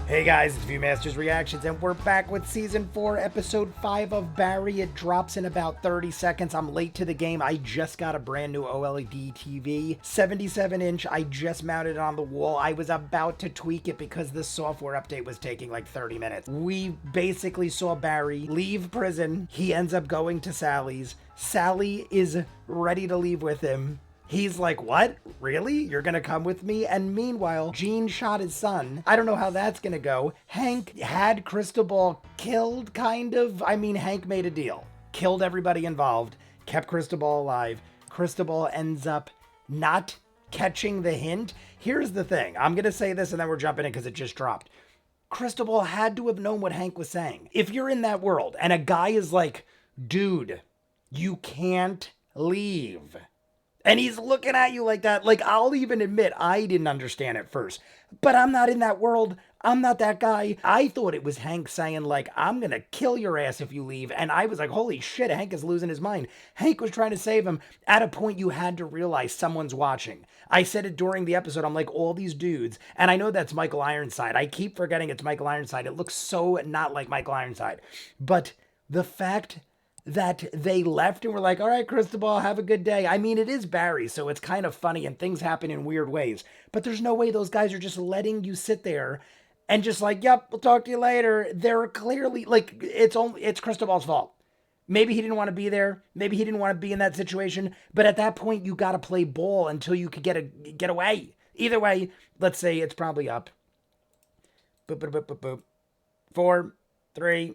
Hey guys, it's ViewMasters Reactions, and we're back with Season 4, Episode 5 of Barry. It drops in about 30 seconds. I'm late to the game. I just got a brand new OLED TV, 77-inch. I just mounted it on the wall. I was about to tweak it because the software update was taking like 30 minutes. We basically saw Barry leave prison. He ends up going to Sally's. Sally is ready to leave with him. He's like, what? Really? You're gonna come with me? And meanwhile, Gene shot his son. I don't know how that's gonna go. Hank had Cristobal killed, kind of. I mean, Hank made a deal. Killed everybody involved, kept Cristobal alive. Cristobal ends up not catching the hint. Here's the thing. I'm gonna say this and then we're jumping in because it just dropped. Cristobal had to have known what Hank was saying. If you're in that world and a guy is like, dude, you can't leave. And he's looking at you like that. Like, I'll even admit I didn't understand at first. But I'm not in that world. I'm not that guy. I thought it was Hank saying, like, I'm going to kill your ass if you leave. And I was like, holy shit, Hank is losing his mind. Hank was trying to save him. At a point, you had to realize someone's watching. I said it during the episode. I'm like, all these dudes. And I know that's Michael Ironside. I keep forgetting it's Michael Ironside. It looks so not like Michael Ironside. But the fact that they left and were like, all right, Cristobal, have a good day. I mean, it is Barry, so it's kind of funny and things happen in weird ways. But there's no way those guys are just letting you sit there and just like, yep, we'll talk to you later. They're clearly like, it's Cristobal's fault. Maybe he didn't want to be there. Maybe he didn't want to be in that situation. But at that point, you got to play ball until you could get away. Either way, let's say it's probably up. Boop, boop, boop, boop, boop. 4, 3.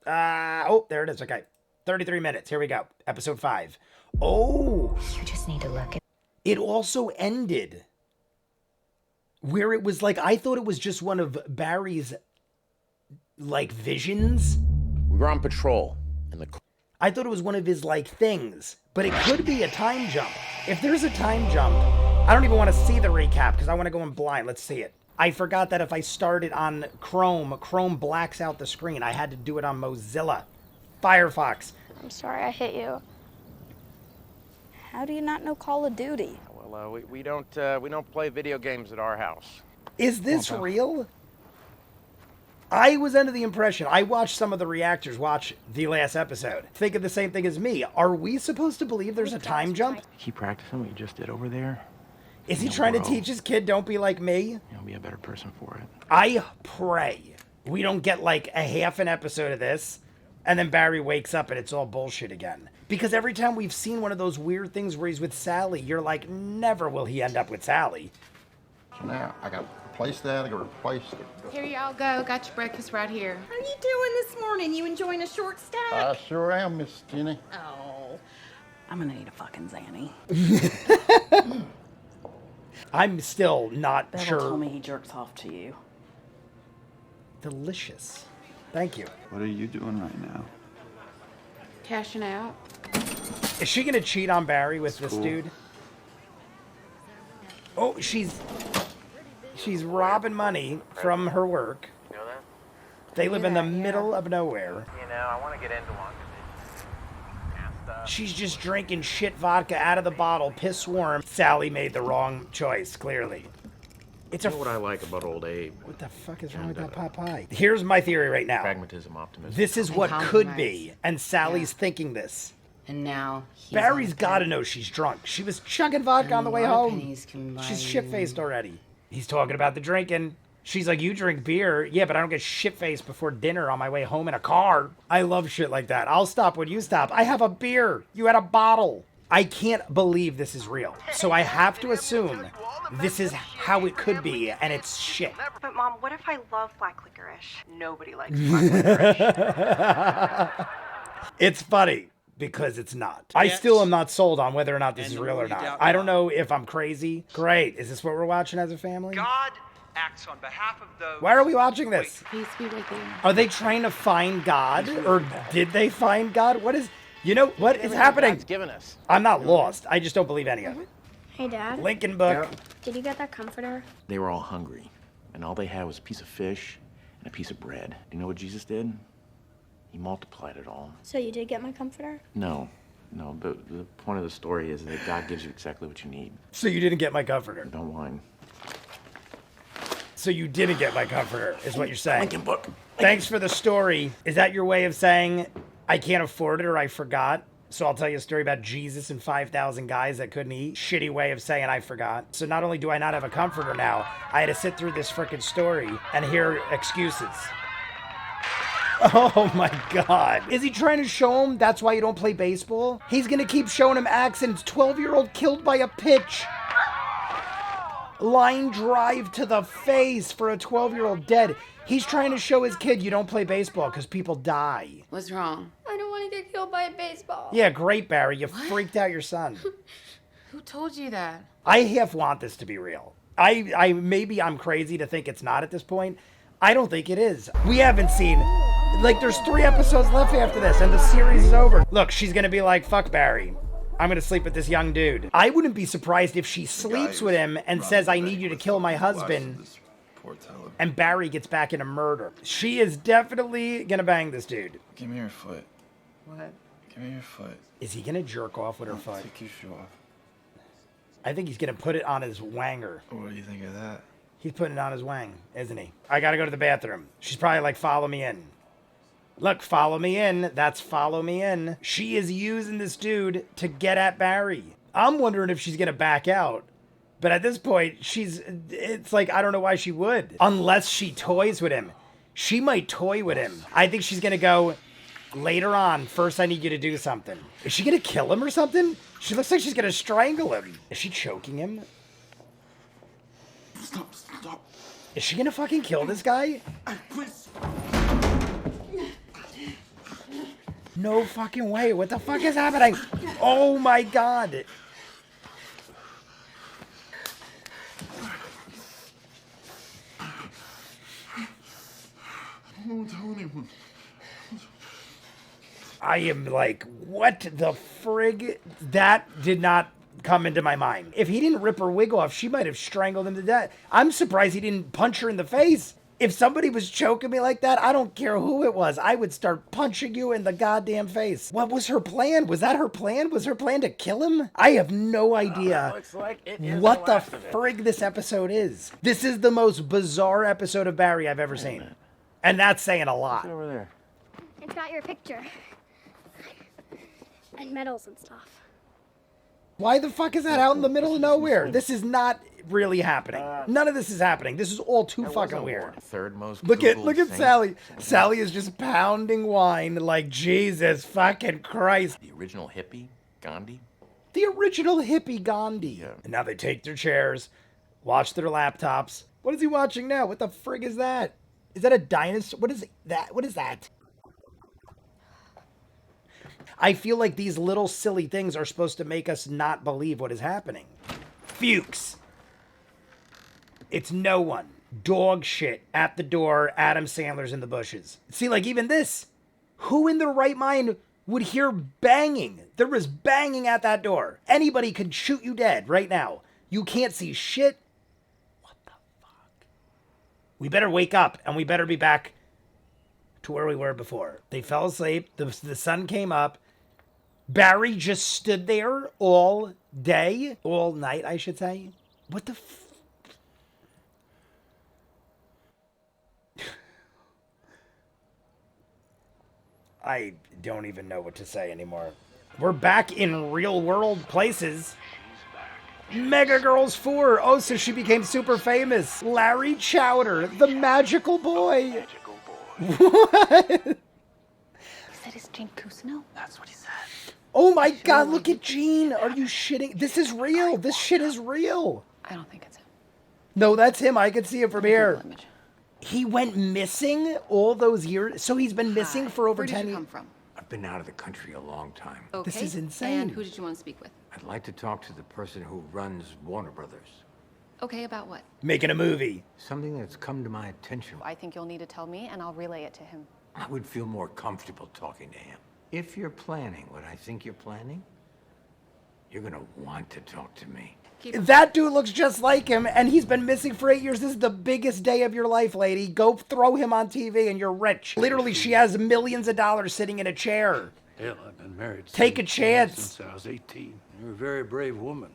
Oh, there it is. Okay. 33 minutes. Here we go. Episode 5. Oh. You just need to look at. It also ended where it was like, I thought it was just one of Barry's, like, visions. We were on patrol. I thought it was one of his, like, things. But it could be a time jump. If there's a time jump, I don't even want to see the recap because I want to go in blind. Let's see it. I forgot that if I started on Chrome blacks out the screen. I had to do it on Mozilla. Firefox. I'm sorry I hit you. How do you not know Call of Duty? Well, we don't play video games at our house. Is this real? I was under the impression, I watched some of the reactors watch the last episode, thinking the same thing as me. Are we supposed to believe there's a time jump? Keep practicing what you just did over there. Is he trying to teach his kid, don't be like me? You'll be a better person for it. I pray we don't get like a half an episode of this, and then Barry wakes up and it's all bullshit again. Because every time we've seen one of those weird things where he's with Sally, you're like, never will he end up with Sally. So now I got to replace that. I got to replace it. Here y'all go. Got your breakfast right here. How are you doing this morning? You enjoying a short stack? I sure am, Miss Jenny. Oh, I'm gonna need a fucking Zanny. I'm still not Bevel sure. told me he jerks off to you. Delicious. Thank you. What are you doing right now? Cashing out. Is she gonna cheat on Barry with this dude? Oh, she's robbing money from her work. You know that? They live in the middle of nowhere. You know, I want to get into one. She's just drinking shit vodka out of the bottle, piss warm. Sally made the wrong choice, clearly. It's You know what I like about old Abe? What the fuck is wrong with that pot pie? Here's my theory right now. Pragmatism, optimism. This is what could be, and Sally's thinking this. And now Barry's got to know she's drunk. She was chugging vodka on the way home. She's shit-faced already. He's talking about the drinking. She's like, you drink beer? Yeah, but I don't get shit-faced before dinner on my way home in a car. I love shit like that. I'll stop when you stop. I have a beer. You had a bottle. I can't believe this is real. So I have to assume this is how it could be, and it's shit. But Mom, what if I love black licorice? Nobody likes black licorice. It's funny because it's not. I still am not sold on whether or not this is real or not. I don't know if I'm crazy. Great. Is this what we're watching as a family? God acts on behalf of those. Why are we watching this? Peace be with you. Are they trying to find God? Or did they find God? What is... You know, what is happening? God's given us. I'm not lost. I just don't believe any of it. Hey, Dad. Lincoln book. Did you get that comforter? They were all hungry, and all they had was a piece of fish and a piece of bread. Do you know what Jesus did? He multiplied it all. So you did get my comforter? No, but the point of the story is that God gives you exactly what you need. So you didn't get my comforter. Don't whine. So you didn't get my comforter, is what you're saying. Lincoln book. Thanks for the story. Is that your way of saying I can't afford it or I forgot? So I'll tell you a story about Jesus and 5,000 guys that couldn't eat. Shitty way of saying I forgot. So not only do I not have a comforter now, I had to sit through this frickin' story and hear excuses. Oh my God. Is he trying to show him that's why you don't play baseball? He's gonna keep showing him accidents. 12-year-old killed by a pitch. Line drive to the face for a 12-year-old dead. He's trying to show his kid you don't play baseball because people die. What's wrong? I don't want to get killed by a baseball. Yeah, great, Barry. You freaked out your son. Who told you that? I half want this to be real. I maybe I'm crazy to think it's not at this point. I don't think it is. We haven't seen, like, there's 3 episodes left after this and the series is over. Look, she's gonna be like, fuck Barry. I'm gonna sleep with this young dude. I wouldn't be surprised if she sleeps with him and says, I need you to kill my husband. And Barry gets back into murder. She is definitely gonna bang this dude. Give me your foot. What? Give me your foot. Is he gonna jerk off with her foot? Take your shoe off. I think he's gonna put it on his wanger. What do you think of that? He's putting it on his wang, isn't he? I gotta go to the bathroom. She's probably like, follow me in. Look, follow me in. That's follow me in. She is using this dude to get at Barry. I'm wondering if she's gonna back out. But at this point, it's like, I don't know why she would. Unless she toys with him. She might toy with him. I think she's gonna go, later on, first I need you to do something. Is she gonna kill him or something? She looks like she's gonna strangle him. Is she choking him? Stop. Is she gonna fucking kill this guy? Please. No fucking way. What the fuck is happening? Oh my God. I won't tell anyone. I am like, what the frig? That did not come into my mind. If he didn't rip her wig off, she might have strangled him to death. I'm surprised he didn't punch her in the face. If somebody was choking me like that, I don't care who it was. I would start punching you in the goddamn face. What was her plan? Was that her plan? Was her plan to kill him? I have no idea Looks like it is what the last of it. frig this episode is. This is the most bizarre episode of Barry I've ever seen. And that's saying a lot. What's over there? It's got your picture. And medals and stuff. Why the fuck is that out in the middle of nowhere? This is not really happening. None of this is happening. This is all too fucking weird. Third most. Look at Googled Sally. saint. Sally is just pounding wine like Jesus fucking Christ. The original hippie, Gandhi. The original hippie Gandhi. Yeah. And now they take their chairs, watch their laptops. What is he watching now? What the frig is that? Is that a dinosaur? What is that? What is that? I feel like these little silly things are supposed to make us not believe what is happening. Fuchs. It's no one. Dog shit at the door. Adam Sandler's in the bushes. See, like even this. Who in their right mind would hear banging? There was banging at that door. Anybody could shoot you dead right now. You can't see shit. What the fuck? We better wake up and we better be back to where we were before. They fell asleep. The sun came up. Barry just stood there all day. All night, I should say. What the I don't even know what to say anymore. We're back in real world places. Mega Girls 4. Oh, so she became super famous. Larry Chowder, the magical boy. What? You said it's Gene Cousineau? That's what he said. Oh my God, look at Gene. Are you shitting? This is real. This shit is real. I don't think it's him. No, that's him. I can see it from here. Google image. He went missing all those years. So he's been missing for over Where 10 did you years. come from? I've been out of the country a long time. Okay. This is insane. And who did you want to speak with? I'd like to talk to the person who runs Warner Brothers. Okay, about what? Making a movie. Something that's come to my attention. I think you'll need to tell me, and I'll relay it to him. I would feel more comfortable talking to him. If you're planning what I think you're planning, you're gonna want to talk to me. That dude looks just like him, and he's been missing for 8 years. This is the biggest day of your life, lady. Go throw him on TV and you're rich. Literally, she has millions of dollars sitting in a chair. Hell, I've been married Take a chance. since I was 18. You're a very brave woman.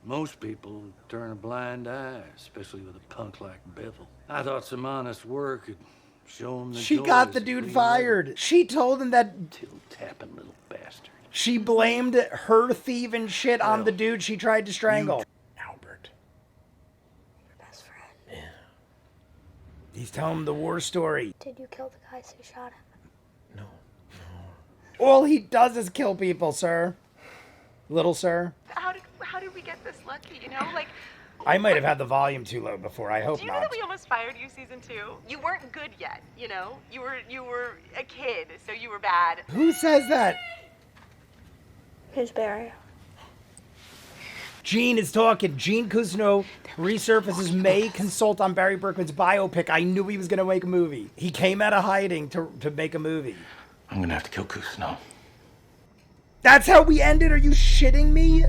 Most people turn a blind eye, especially with a punk like Bethel. I thought some honest work could show him the She joys got the of dude clean fired. She told him that living. Till-tapping little bastard. she blamed her thieving shit on the dude she tried to strangle. Albert. Your best friend. Yeah. He's telling him the war story. Did you kill the guys who shot him? No. All he does is kill people, sir. Little sir. How did we get this lucky, you know? Like, I might have had the volume too low before. I hope do you know not. that we almost fired you season 2? You weren't good yet, you know? You were a kid, so you were bad. Who says that? Who's Barry? Gene is talking. Gene Cousineau resurfaces, may consult on Barry Berkman's biopic. I knew he was going to make a movie. He came out of hiding to make a movie. I'm gonna have to kill Cousineau. That's how we ended? Are you shitting me?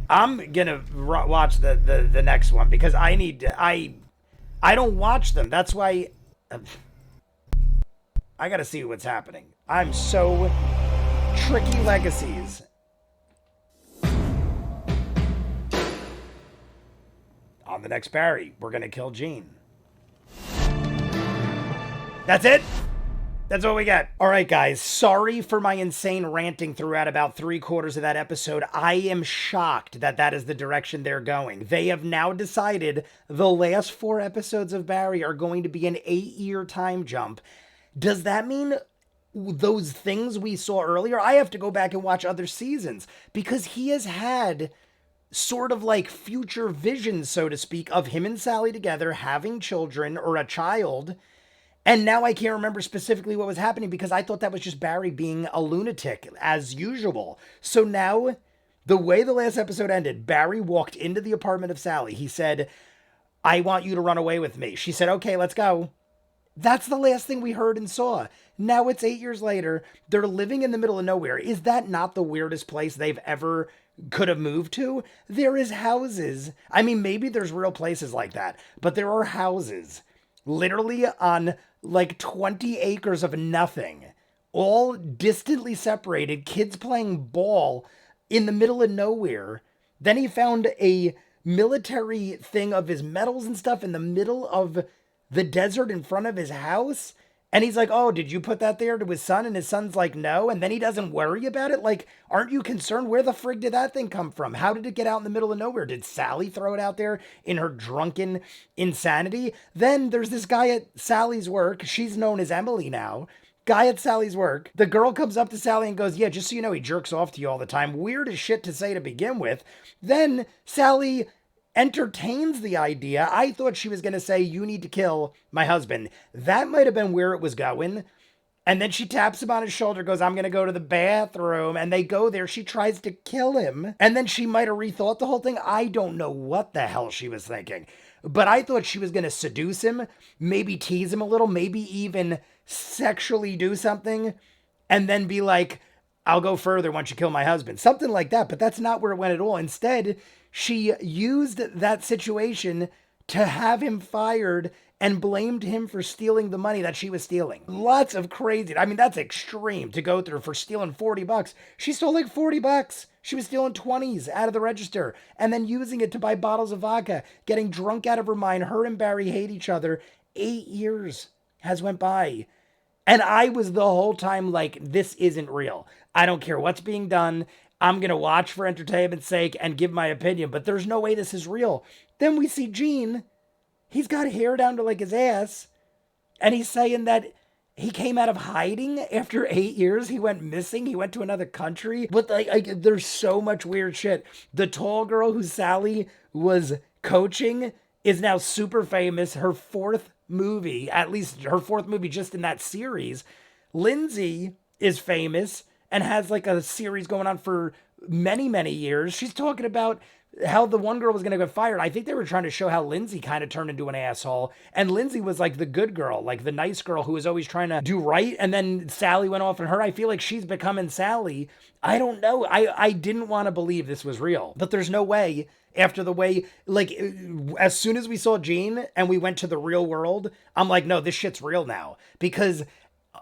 I'm gonna watch the next one because I need to, I don't watch them. That's why I gotta see what's happening. I'm so tricky. Legacies. On the next Barry, we're gonna kill Gene. That's it? That's what we got. All right, guys. Sorry for my insane ranting throughout about 3/4 of that episode. I am shocked that that is the direction they're going. They have now decided the last 4 episodes of Barry are going to be an 8-year time jump. Does that mean those things we saw earlier? I have to go back and watch other seasons because he has had sort of like future visions, so to speak, of him and Sally together having children or a child. And now I can't remember specifically what was happening because I thought that was just Barry being a lunatic as usual. So now, the way the last episode ended, Barry walked into the apartment of Sally. He said, I want you to run away with me. She said, okay, let's go. That's the last thing we heard and saw. Now it's 8 years later. They're living in the middle of nowhere. Is that not the weirdest place they've ever could have moved to? There is houses. I mean, maybe there's real places like that, but there are houses literally on like 20 acres of nothing, all distantly separated, kids playing ball in the middle of nowhere. Then he found a military thing of his medals and stuff in the middle of the desert in front of his house. And he's like, oh, did you put that there to his son? And his son's like, no. And then he doesn't worry about it. Like, aren't you concerned? Where the frig did that thing come from? How did it get out in the middle of nowhere? Did Sally throw it out there in her drunken insanity? Then there's this guy at Sally's work. She's known as Emily now. Guy at Sally's work. The girl comes up to Sally and goes, yeah, just so you know, he jerks off to you all the time. Weird as shit to say to begin with. Then Sally entertains the idea. I thought she was going to say, you need to kill my husband. That might have been where it was going. And then she taps him on his shoulder, goes, I'm going to go to the bathroom. And they go there. She tries to kill him. And then she might have rethought the whole thing. I don't know what the hell she was thinking. But I thought she was going to seduce him, maybe tease him a little, maybe even sexually do something, and then be like, I'll go further once you kill my husband. Something like that. But that's not where it went at all. Instead, she used that situation to have him fired and blamed him for stealing the money that she was stealing. Lots of crazy. I mean, that's extreme to go through for stealing $40. She stole like $40. She was stealing 20s out of the register and then using it to buy bottles of vodka, getting drunk out of her mind. Her and Barry hate each other. 8 years has went by. And I was the whole time like, this isn't real. I don't care what's being done. I'm going to watch for entertainment's sake and give my opinion, but there's no way this is real. Then we see Gene. He's got hair down to like his ass. And he's saying that he came out of hiding after 8 years. He went missing. He went to another country. But like there's so much weird shit. The tall girl who Sally was coaching is now super famous. Her 4th movie, at least her 4th movie just in that series. Lindsay is famous and has like a series going on for many, many years. She's talking about how the one girl was going to get fired. I think they were trying to show how Lindsay kind of turned into an asshole. And Lindsay was like the good girl, like the nice girl who was always trying to do right. And then Sally went off on her. I feel like she's becoming Sally. I don't know. I didn't want to believe this was real, but there's no way after the way, like as soon as we saw Gene and we went to the real world, I'm like, no, this shit's real now. Because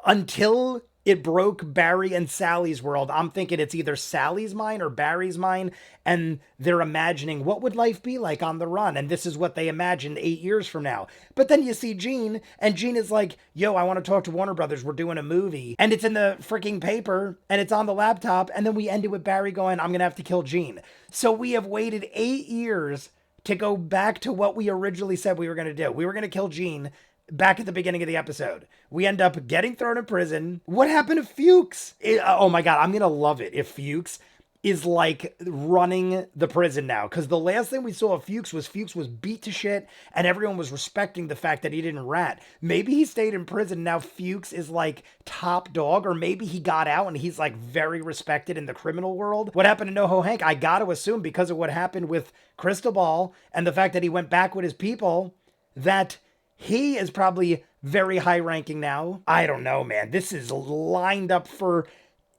until It broke Barry and Sally's world. I'm thinking it's either Sally's mind or Barry's mind, and they're imagining what would life be like on the run, and this is what they imagined 8 years from now. But then you see Gene, and Gene is like, yo, I want to talk to Warner Brothers. We're doing a movie. And it's in the freaking paper, and it's on the laptop, and then we end it with Barry going, I'm going to have to kill Gene. So we have waited 8 years to go back to what we originally said we were going to do. We were going to kill Gene back at the beginning of the episode. We end up getting thrown in prison. What happened to Fuchs? Oh my God, I'm going to love it if Fuchs is like running the prison now. Because the last thing we saw of Fuchs was beat to shit and everyone was respecting the fact that he didn't rat. Maybe he stayed in prison. Now Fuchs is like top dog, or maybe he got out and he's like very respected in the criminal world. What happened to NoHo Hank? I got to assume because of what happened with Cristobal and the fact that he went back with his people, that he is probably very high ranking now. I don't know, man. This is lined up for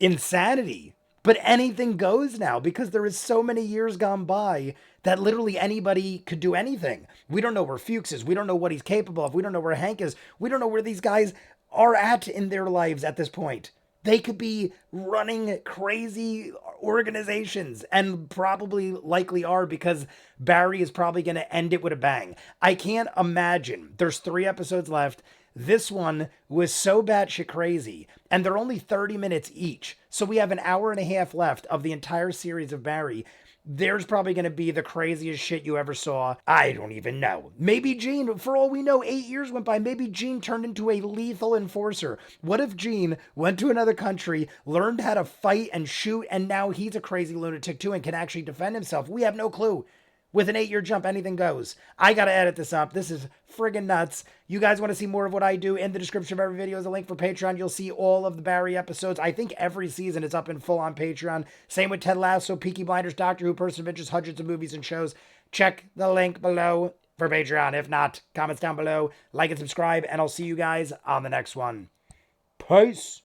insanity. But anything goes now because there is so many years gone by that literally anybody could do anything. We don't know where Fuchs is. We don't know what he's capable of. We don't know where Hank is. We don't know where these guys are at in their lives at this point. They could be running crazy organizations and probably likely are, because Barry is probably going to end it with a bang. I can't imagine. There's 3 episodes left. This one was so batshit crazy, and they're only 30 minutes each. So we have an hour and a half left of the entire series of Barry. There's probably going to be the craziest shit you ever saw. I don't even know. Maybe Gene, for all we know, 8 years went by. Maybe Gene turned into a lethal enforcer. What if Gene went to another country, learned how to fight and shoot, and now he's a crazy lunatic too and can actually defend himself? We have no clue. With an 8-year jump, anything goes. I got to edit this up. This is friggin' nuts. You guys want to see more of what I do? In the description of every video is a link for Patreon. You'll see all of the Barry episodes. I think every season is up in full on Patreon. Same with Ted Lasso, Peaky Blinders, Doctor Who, Person of Interest, hundreds of movies and shows. Check the link below for Patreon. If not, comments down below. Like and subscribe, and I'll see you guys on the next one. Peace.